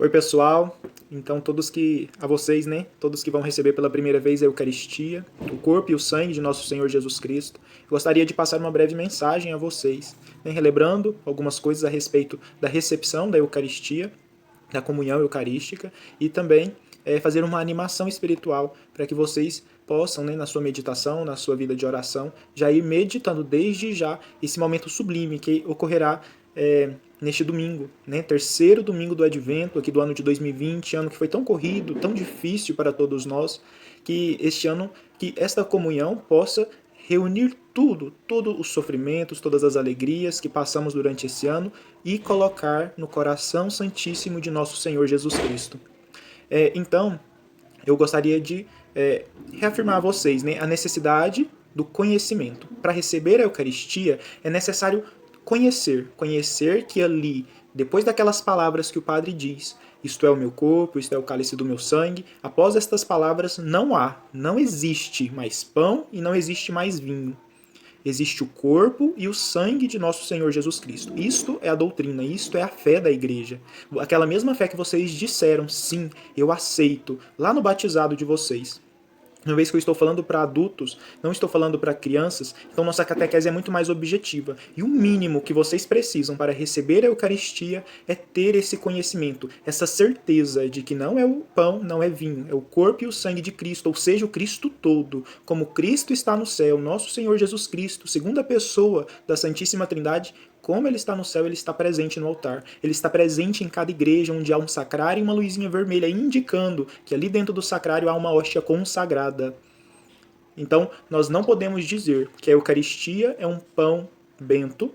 Oi, pessoal. Então, vocês, né? Todos que vão receber pela primeira vez a Eucaristia, o corpo e o sangue de nosso Senhor Jesus Cristo, gostaria de passar uma breve mensagem a vocês, né, relembrando algumas coisas a respeito da recepção da Eucaristia, da comunhão eucarística e também fazer uma animação espiritual para que vocês possam, né, na sua meditação, na sua vida de oração, já ir meditando desde já esse momento sublime que ocorrerá neste domingo, né, terceiro domingo do Advento, aqui do ano de 2020, ano que foi tão corrido, tão difícil para todos nós, que este ano, que esta comunhão possa reunir todos os sofrimentos, todas as alegrias que passamos durante esse ano e colocar no coração santíssimo de nosso Senhor Jesus Cristo. Então, eu gostaria de reafirmar a vocês, né, a necessidade do conhecimento. Para receber a Eucaristia, é necessário conhecer que ali, depois daquelas palavras que o Padre diz, isto é o meu corpo, isto é o cálice do meu sangue, após estas palavras não existe mais pão e não existe mais vinho. Existe o corpo e o sangue de nosso Senhor Jesus Cristo. Isto é a doutrina, isto é a fé da igreja. Aquela mesma fé que vocês disseram, sim, eu aceito, lá no batizado de vocês. Uma vez que eu estou falando para adultos, não estou falando para crianças, então nossa catequese é muito mais objetiva. E o mínimo que vocês precisam para receber a Eucaristia é ter esse conhecimento, essa certeza de que não é o pão, não é vinho, é o corpo e o sangue de Cristo, ou seja, o Cristo todo. Como Cristo está no céu, nosso Senhor Jesus Cristo, segunda pessoa da Santíssima Trindade, como ele está no céu, ele está presente no altar. Ele está presente em cada igreja onde há um sacrário e uma luzinha vermelha, indicando que ali dentro do sacrário há uma hóstia consagrada. Então, nós não podemos dizer que a Eucaristia é um pão bento,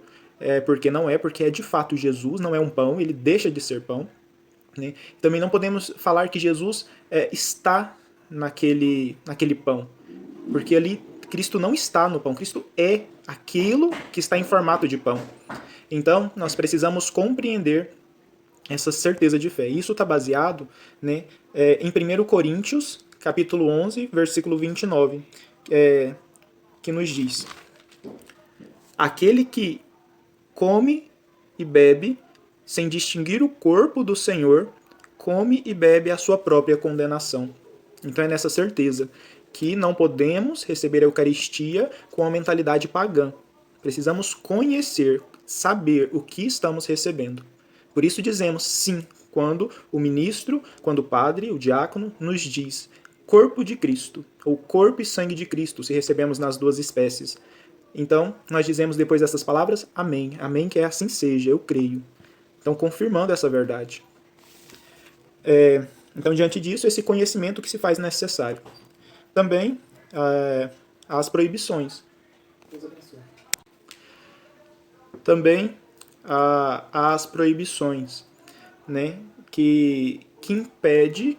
porque é de fato Jesus, não é um pão, ele deixa de ser pão. Né? Também não podemos falar que Jesus está naquele pão, porque ali Cristo não está no pão, Cristo é aquilo que está em formato de pão. Então, nós precisamos compreender essa certeza de fé. Isso está baseado, né, em 1 Coríntios, capítulo 11, versículo 29, que nos diz: aquele que come e bebe sem distinguir o corpo do Senhor, come e bebe a sua própria condenação. Então é nessa certeza que não podemos receber a Eucaristia com a mentalidade pagã. Precisamos conhecer, saber o que estamos recebendo. Por isso dizemos sim, quando o ministro, quando o padre, o diácono, nos diz corpo de Cristo, ou corpo e sangue de Cristo, se recebemos nas duas espécies. Então, nós dizemos depois dessas palavras, amém. Amém, que assim seja, eu creio. Então, confirmando essa verdade. Então, diante disso, esse conhecimento que se faz necessário. Também as proibições. Também as proibições, né, que impede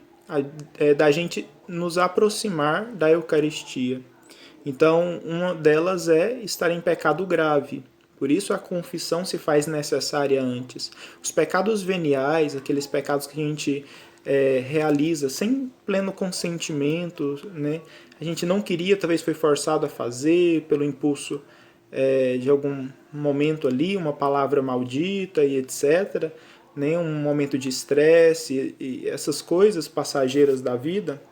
da gente nos aproximar da Eucaristia. Então, uma delas é estar em pecado grave. Por isso a confissão se faz necessária antes. Os pecados veniais, aqueles pecados que a gente realiza sem pleno consentimento, né? A gente não queria, talvez foi forçado a fazer pelo impulso de algum momento ali, uma palavra maldita e etc., né? Um momento de estresse e essas coisas passageiras da vida,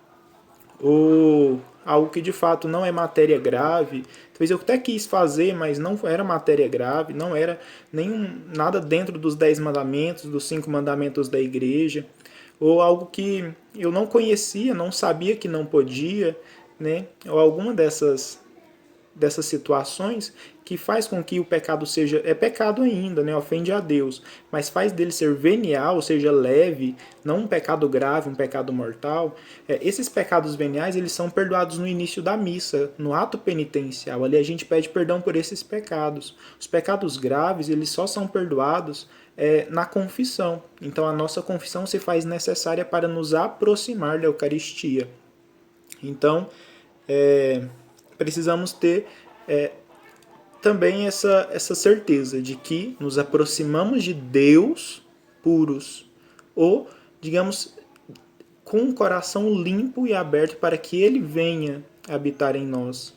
ou algo que de fato não é matéria grave. Talvez eu até quis fazer, mas não era matéria grave, não era nada dentro dos 10 mandamentos, dos 5 mandamentos da igreja, ou algo que eu não conhecia, não sabia que não podia, né? Ou alguma dessas situações que faz com que o pecado é pecado ainda, né? Ofende a Deus, mas faz dele ser venial, ou seja, leve, não um pecado grave, um pecado mortal. Esses pecados veniais, eles são perdoados no início da missa, no ato penitencial. Ali a gente pede perdão por esses pecados. Os pecados graves, eles só são perdoados na confissão. Então a nossa confissão se faz necessária para nos aproximar da Eucaristia. Então, precisamos ter também essa certeza de que nos aproximamos de Deus puros, ou, digamos, com um coração limpo e aberto para que Ele venha habitar em nós.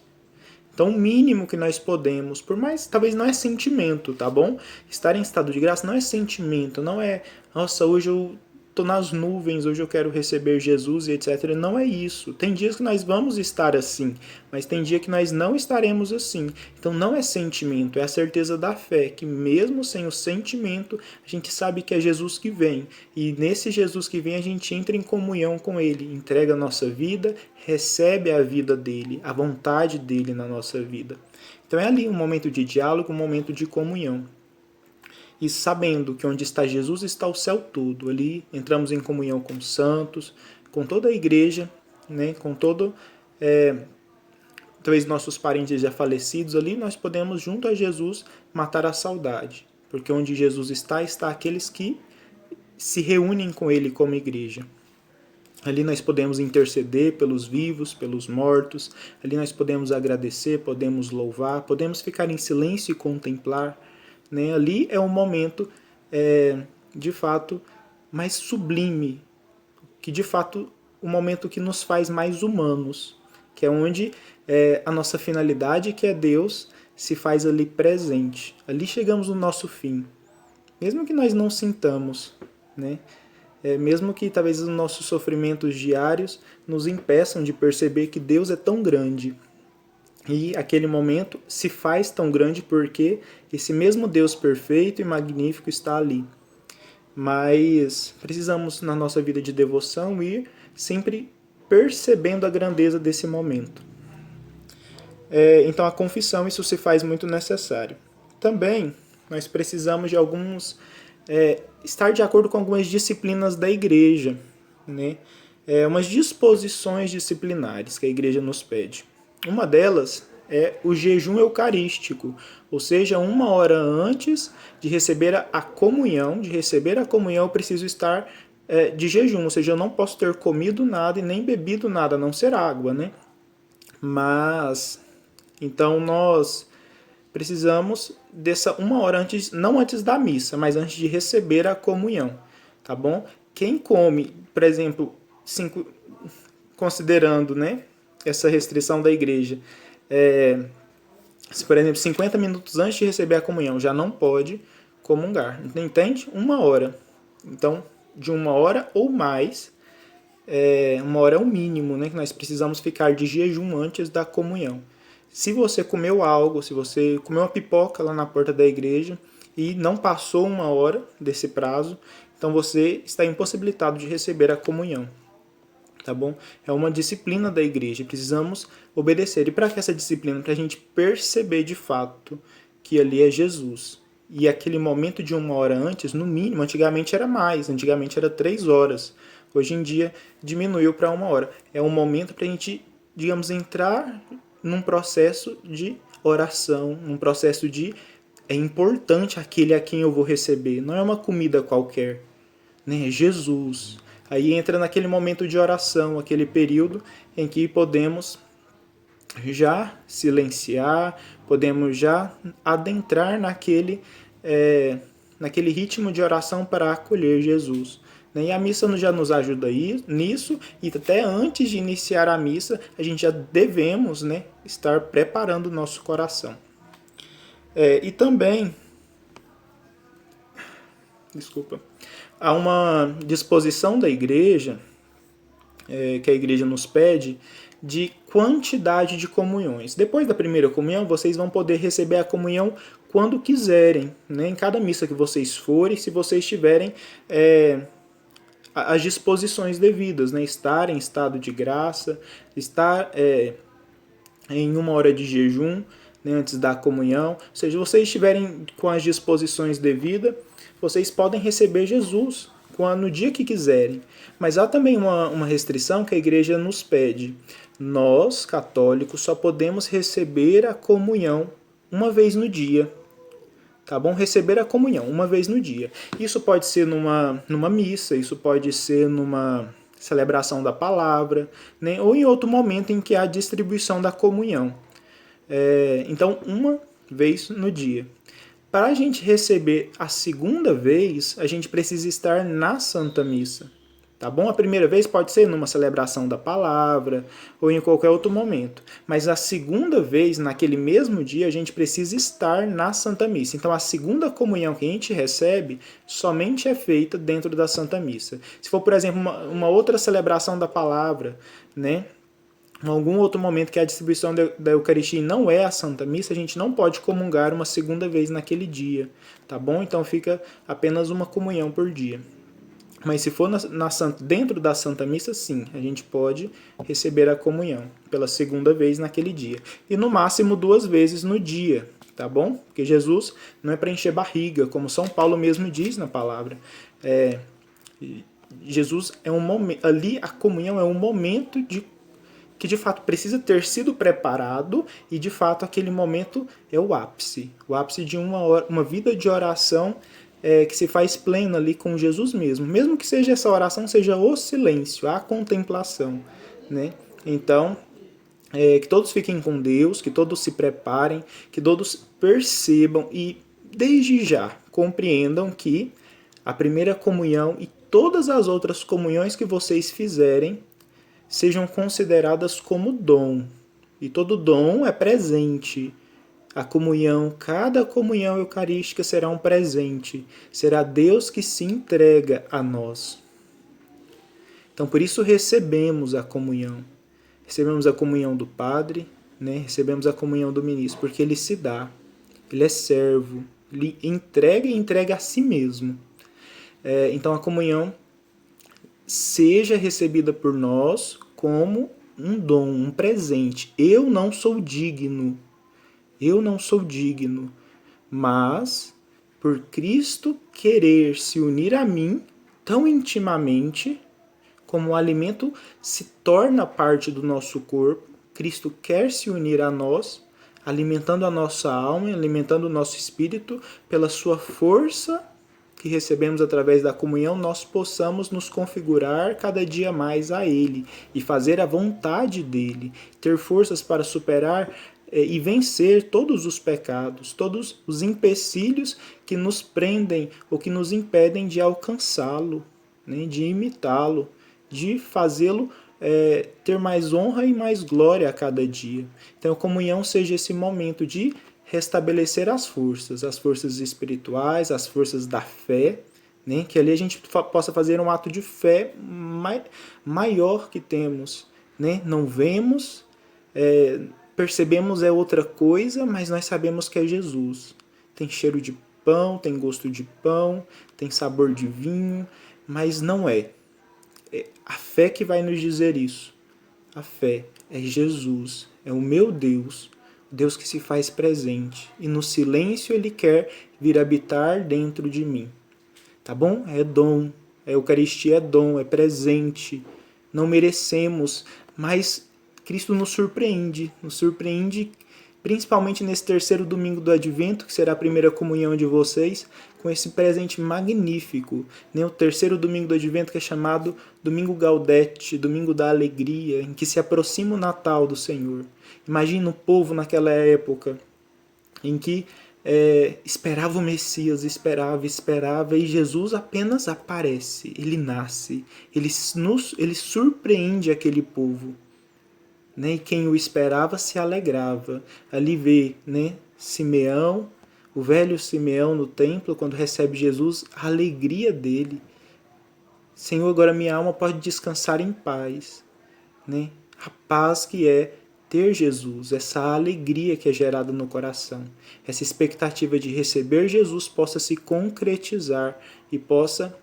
Então, o mínimo que nós podemos, por mais, talvez não é sentimento, tá bom? Estar em estado de graça não é sentimento, não é, nossa, hoje eu tô nas nuvens, hoje eu quero receber Jesus e etc. Não é isso. Tem dias que nós vamos estar assim, mas tem dia que nós não estaremos assim. Então não é sentimento, é a certeza da fé, que mesmo sem o sentimento, a gente sabe que é Jesus que vem. E nesse Jesus que vem, a gente entra em comunhão com Ele, entrega a nossa vida, recebe a vida dele, a vontade dele na nossa vida. Então é ali um momento de diálogo, um momento de comunhão. E sabendo que onde está Jesus está o céu todo. Ali entramos em comunhão com os santos, com toda a igreja, né, com todo, talvez nossos parentes já falecidos ali, nós podemos, junto a Jesus, matar a saudade. Porque onde Jesus está, está aqueles que se reúnem com Ele como igreja. Ali nós podemos interceder pelos vivos, pelos mortos. Ali nós podemos agradecer, podemos louvar, podemos ficar em silêncio e contemplar. Né? Ali é um momento, de fato, mais sublime, que de fato o momento que nos faz mais humanos, que é onde a nossa finalidade, que é Deus, se faz ali presente. Ali chegamos no nosso fim, mesmo que nós não sintamos, né? Mesmo que talvez os nossos sofrimentos diários nos impeçam de perceber que Deus é tão grande. E aquele momento se faz tão grande porque esse mesmo Deus perfeito e magnífico está ali. Mas precisamos, na nossa vida de devoção, ir sempre percebendo a grandeza desse momento. Então a confissão, isso se faz muito necessário. Também nós precisamos de estar de acordo com algumas disciplinas da igreja, né? Umas disposições disciplinares que a igreja nos pede. Uma delas é o jejum eucarístico, ou seja, 1 hora antes de receber a comunhão, eu preciso estar de jejum, ou seja, eu não posso ter comido nada e nem bebido nada, a não ser água, né? Mas, então nós precisamos dessa 1 hora antes, não antes da missa, mas antes de receber a comunhão, tá bom? Quem come, por exemplo, considerando, né, essa restrição da igreja, se, por exemplo, 50 minutos antes de receber a comunhão já não pode comungar, entende? 1 hora. Então, de 1 hora ou mais, 1 hora é o mínimo, né, que nós precisamos ficar de jejum antes da comunhão. Se você comeu algo, se você comeu uma pipoca lá na porta da igreja e não passou 1 hora desse prazo, então você está impossibilitado de receber a comunhão. Tá bom? É uma disciplina da igreja, precisamos obedecer. E para que essa disciplina? Para a gente perceber de fato que ali é Jesus. E aquele momento de 1 hora antes, no mínimo, antigamente era mais, antigamente era 3 horas. Hoje em dia diminuiu para 1 hora. É um momento para a gente, digamos, entrar num processo de oração, num processo de... É importante aquele a quem eu vou receber, não é uma comida qualquer, né? É Jesus. Aí entra naquele momento de oração, aquele período em que podemos já silenciar, podemos já adentrar naquele ritmo de oração para acolher Jesus. E a missa já nos ajuda nisso, e até antes de iniciar a missa, a gente já devemos, né, estar preparando o nosso coração. E também, há uma disposição da igreja, que a igreja nos pede, de quantidade de comunhões. Depois da primeira comunhão, vocês vão poder receber a comunhão quando quiserem, né? Em cada missa que vocês forem, se vocês tiverem as disposições devidas, né? Estar em estado de graça, estar em 1 hora de jejum, né? Antes da comunhão. Ou seja, se vocês estiverem com as disposições devidas, vocês podem receber Jesus no dia que quiserem. Mas há também uma restrição que a igreja nos pede. Nós, católicos, só podemos receber a comunhão 1 vez no dia. Tá bom? Receber a comunhão 1 vez no dia. Isso pode ser numa missa, isso pode ser numa celebração da palavra, né? Ou em outro momento em que há a distribuição da comunhão. Então, 1 vez no dia. Para a gente receber a segunda vez, a gente precisa estar na Santa Missa. Tá bom? A primeira vez pode ser numa celebração da palavra ou em qualquer outro momento. Mas a segunda vez, naquele mesmo dia, a gente precisa estar na Santa Missa. Então a segunda comunhão que a gente recebe somente é feita dentro da Santa Missa. Se for, por exemplo, uma outra celebração da palavra, né? Em algum outro momento que a distribuição da Eucaristia não é a Santa Missa, a gente não pode comungar uma segunda vez naquele dia. Tá bom? Então fica apenas uma comunhão por dia. Mas se for dentro da Santa Missa, sim, a gente pode receber a comunhão pela segunda vez naquele dia. E no máximo 2 vezes no dia, tá bom? Porque Jesus não é para encher barriga, como São Paulo mesmo diz na palavra. Jesus é um momento, ali a comunhão é um momento que de fato precisa ter sido preparado e de fato aquele momento é o ápice de uma vida de oração que se faz plena ali com Jesus mesmo que seja essa oração seja o silêncio, a contemplação, né? Então, que todos fiquem com Deus, que todos se preparem, que todos percebam e desde já compreendam que a primeira comunhão e todas as outras comunhões que vocês fizerem sejam consideradas como dom. E todo dom é presente. A comunhão, cada comunhão eucarística será um presente. Será Deus que se entrega a nós. Então, por isso recebemos a comunhão. Recebemos a comunhão do Padre, né? Recebemos a comunhão do ministro, porque ele se dá. Ele é servo. Ele entrega e entrega a si mesmo. Então, a comunhão seja recebida por nós como um dom, um presente. Eu não sou digno, mas por Cristo querer se unir a mim tão intimamente, como o alimento se torna parte do nosso corpo, Cristo quer se unir a nós, alimentando a nossa alma, alimentando o nosso espírito, pela sua força que recebemos através da comunhão, nós possamos nos configurar cada dia mais a Ele e fazer a vontade dEle, ter forças para superar e vencer todos os pecados, todos os empecilhos que nos prendem ou que nos impedem de alcançá-lo, né, de imitá-lo, de fazê-lo ter mais honra e mais glória a cada dia. Então a comunhão seja esse momento de restabelecer as forças espirituais, as forças da fé, né? Que ali a gente possa fazer um ato de fé maior que temos, né? Não vemos, percebemos é outra coisa, mas nós sabemos que é Jesus. Tem cheiro de pão, tem gosto de pão, tem sabor de vinho, mas não é. É a fé que vai nos dizer isso. A fé é Jesus, é o meu Deus, Deus que se faz presente. E no silêncio Ele quer vir habitar dentro de mim. Tá bom? É dom. A Eucaristia é dom, é presente. Não merecemos, mas Cristo nos surpreende principalmente nesse terceiro domingo do Advento, que será a primeira comunhão de vocês, com esse presente magnífico. Né? O terceiro domingo do Advento, que é chamado Domingo Gaudete, Domingo da Alegria, em que se aproxima o Natal do Senhor. Imagina o povo naquela época, em que esperava o Messias, esperava, e Jesus apenas aparece, ele nasce, ele surpreende aquele povo. Né? E quem o esperava se alegrava. Ali vê, né, Simeão, o velho Simeão no templo, quando recebe Jesus, a alegria dele. Senhor, agora minha alma pode descansar em paz. Né? A paz que é ter Jesus, essa alegria que é gerada no coração, essa expectativa de receber Jesus possa se concretizar e possa,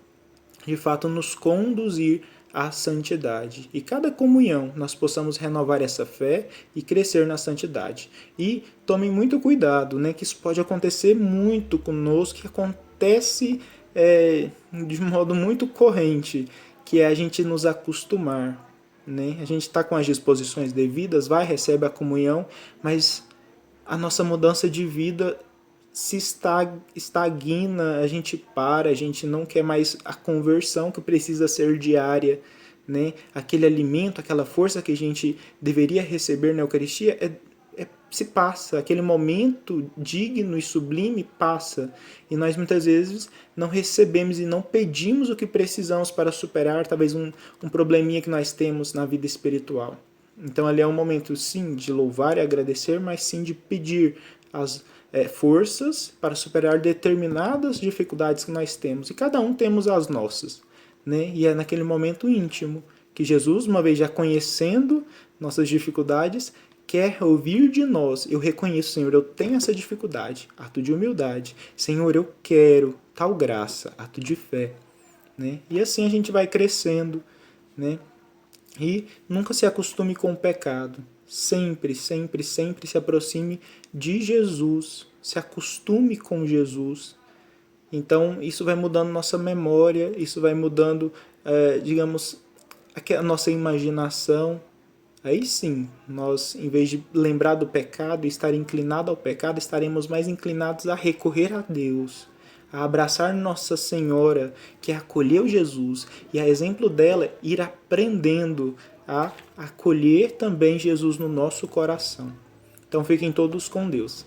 de fato, nos conduzir à santidade. E cada comunhão nós possamos renovar essa fé e crescer na santidade. E tomem muito cuidado, né, que isso pode acontecer muito conosco, que acontece de modo muito corrente, que é a gente nos acostumar. Né? A gente está com as disposições devidas, recebe a comunhão, mas a nossa mudança de vida se estagna, a gente para, a gente não quer mais a conversão que precisa ser diária, né? Aquele alimento, aquela força que a gente deveria receber na Eucaristia se passa, aquele momento digno e sublime passa, e nós muitas vezes não recebemos e não pedimos o que precisamos para superar talvez um probleminha que nós temos na vida espiritual. Então ali é um momento sim de louvar e agradecer, mas sim de pedir as forças para superar determinadas dificuldades que nós temos, e cada um temos as nossas, né? E é naquele momento íntimo que Jesus, uma vez já conhecendo nossas dificuldades, quer ouvir de nós. Eu reconheço, Senhor, eu tenho essa dificuldade. Ato de humildade. Senhor, eu quero tal graça. Ato de fé. Né? E assim a gente vai crescendo. Né? E nunca se acostume com o pecado. Sempre, sempre, sempre se aproxime de Jesus. Se acostume com Jesus. Então, isso vai mudando nossa memória, isso vai mudando, digamos, a nossa imaginação. Aí sim, nós, em vez de lembrar do pecado e estar inclinado ao pecado, estaremos mais inclinados a recorrer a Deus, a abraçar Nossa Senhora, que acolheu Jesus, e a exemplo dela, ir aprendendo a acolher também Jesus no nosso coração. Então fiquem todos com Deus.